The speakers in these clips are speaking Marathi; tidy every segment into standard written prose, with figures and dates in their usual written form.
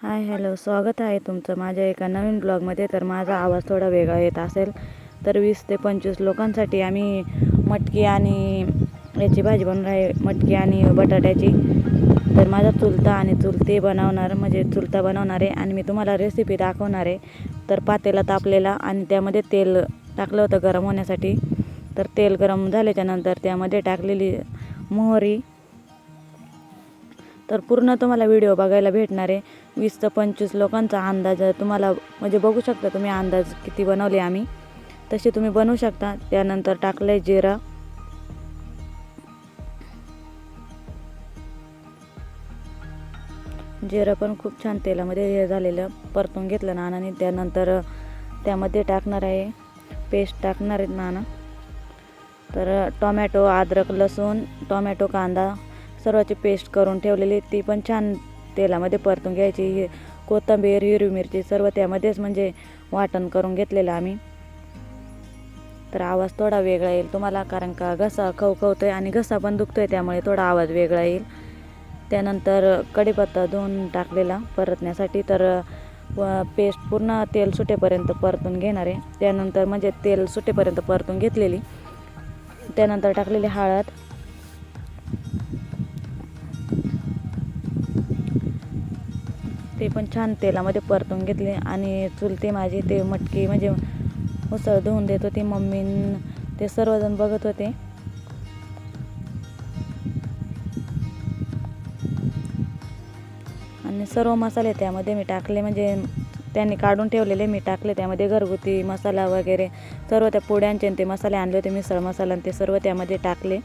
हाय हॅलो, स्वागत आहे तुमचं माझ्या एका नवीन ब्लॉगमध्ये. तर माझा आवाज थोडा वेगळा येत असेल तर 20 ते 25 लोकांसाठी आम्ही मटकी आणि याची भाजी बनवणार आहे, मटकी आणि बटाट्याची. तर माझा चुलता आणि चुलते बनवणार, म्हणजे चुलता बनवणार आहे आणि मी तुम्हाला रेसिपी दाखवणार आहे. तर पातेला तापलेला आणि त्यामध्ये तेल टाकलं होतं गरम होण्यासाठी. तर तेल गरम झाल्याच्यानंतर त्यामध्ये टाकलेली मोहरी. तर पूर्ण तुम्हाला व्हिडिओ बघायला भेटणार आहे. 20 ते 25 लोकांचा अंदाज तुम्हाला म्हणजे बघू शकता तुम्ही, अंदाज किती बनवले आम्ही तसे तुम्ही बनवू शकता. त्यानंतर टाकले जिरा, जिरा पण खूप छान तेलामध्ये हे झालेलं परतून घेतलं नानाने. त्यानंतर त्यामध्ये टाकणार आहे पेस्ट, टाकणार आहेत नाना. तर टोमॅटो, अद्रक, लसूण, टोमॅटो, कांदा सर्वाची पेस्ट करून ठेवलेली, ती पण छान तेलामध्ये परतून घ्यायची. कोथिंबीर, हिरवी मिरची सर्व त्यामध्येच म्हणजे वाटण करून घेतलेलं आम्ही. तर आवाज थोडा वेगळा येईल तुम्हाला, कारण का घसा खवखवतोय आणि घसा पण दुखतोय, त्यामुळे थोडा आवाज वेगळा येईल. त्यानंतर कढीपत्ता धुवून टाकलेला परतण्यासाठी. तर पेस्ट पूर्ण तेल सुटेपर्यंत परतून घेणार आहे. त्यानंतर म्हणजे तेल सुटेपर्यंत परतून घेतलेली. त्यानंतर टाकलेली हळद, ते पण छान तेलामध्ये परतून घेतले. आणि चुलते माझी ते मटकी म्हणजे उसळ धुवून देत होती, मम्मी ते सर्वजण बघत होते. आणि सर्व मसाले त्यामध्ये मी टाकले, म्हणजे त्यांनी काढून ठेवलेले मी टाकले त्यामध्ये. घरगुती मसाला वगैरे सर्व त्या पोड्यांचे ते मसाले आणले होते, मिसळ मसाला, ते सर्व त्यामध्ये टाकले.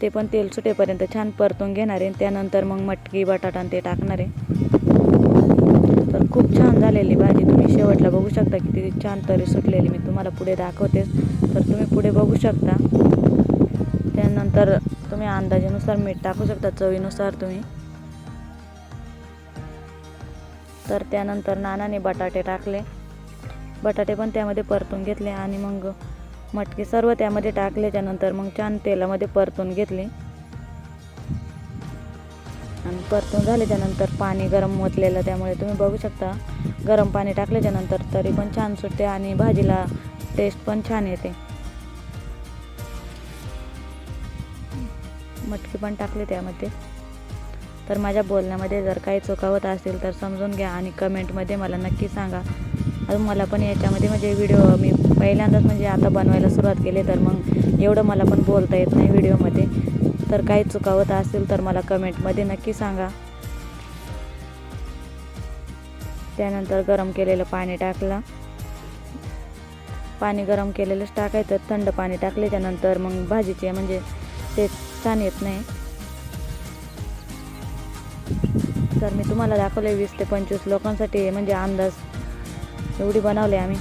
ते पण तेल सुटेपर्यंत छान परतून घेणार आहे. त्यानंतर मग मटकी, बटाटा ते टाकणार आहे. तर खूप छान झालेली भाजी, तुम्ही शेवटला बघू शकता किती छान तरी सुटलेली. मी तुम्हाला पुढे दाखवते, तर तुम्ही पुढे बघू शकता. त्यानंतर तुम्ही अंदाजानुसार मीठ टाकू शकता, चवीनुसार तुम्ही. तर त्यानंतर नानाने बटाटे टाकले, बटाटे पण त्यामध्ये परतून घेतले. आणि मग मटकी सर्व त्यामध्ये टाकले. त्यानंतर मग छान तेलामध्ये परतून घेतले. आणि परतून झाल्याच्यानंतर पाणी गरम ओतलेलं, त्यामुळे तुम्ही बघू शकता गरम पाणी टाकल्याच्यानंतर तरी पण छान सुटते आणि भाजीला टेस्ट पण छान येते. मटकी पण टाकली त्यामध्ये. तर माझ्या बोलण्यामध्ये जर काही चुकावत असेल तर समजून घ्या आणि कमेंटमध्ये मला नक्की सांगा. अजून मला पण याच्यामध्ये म्हणजे व्हिडिओ मी पहिल्यांदाच म्हणजे आता बनवायला सुरुवात केली, तर मग एवढं मला पण बोलता येत नाही व्हिडिओमध्ये. तर काही चुकावत असेल तर मला कमेंटमध्ये नक्की सांगा. त्यानंतर गरम केलेलं पाणी टाकलं, पाणी गरम केलेलंच टाकायचं. थंड पाणी टाकले त्यानंतर मग भाजीचे म्हणजे ते छान येत नाही. तर मी तुम्हाला दाखवले 20 ते 25 लोकांसाठी म्हणजे अंदाज एवढी बनवले आम्ही.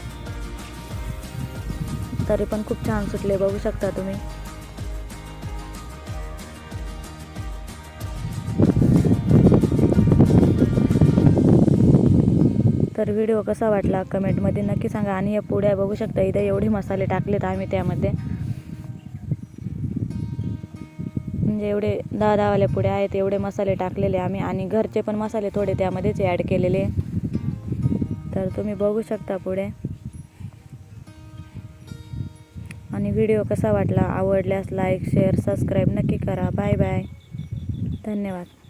तरी पण खूप छान सुटले, बघू शकता तुम्ही. तर व्हिडिओ कसा वाटला कमेंटमध्ये नक्की सांगा. आणि या पोळ्या बघू शकता, इथे एवढे मसाले टाकलेत आम्ही त्यामध्ये, म्हणजे एवढे 10 वाल्या पोळ्या आहेत, एवढे मसाले टाकलेले आम्ही. आणि घरचे पण मसाले थोडे त्यामध्येच ॲड केलेले. तर तुम्ही बघू शकता पुढे. आणि व्हिडिओ कसा वाटला, आवडल्यास लाईक, शेअर, सबस्क्राईब नक्की करा. बाय बाय, धन्यवाद.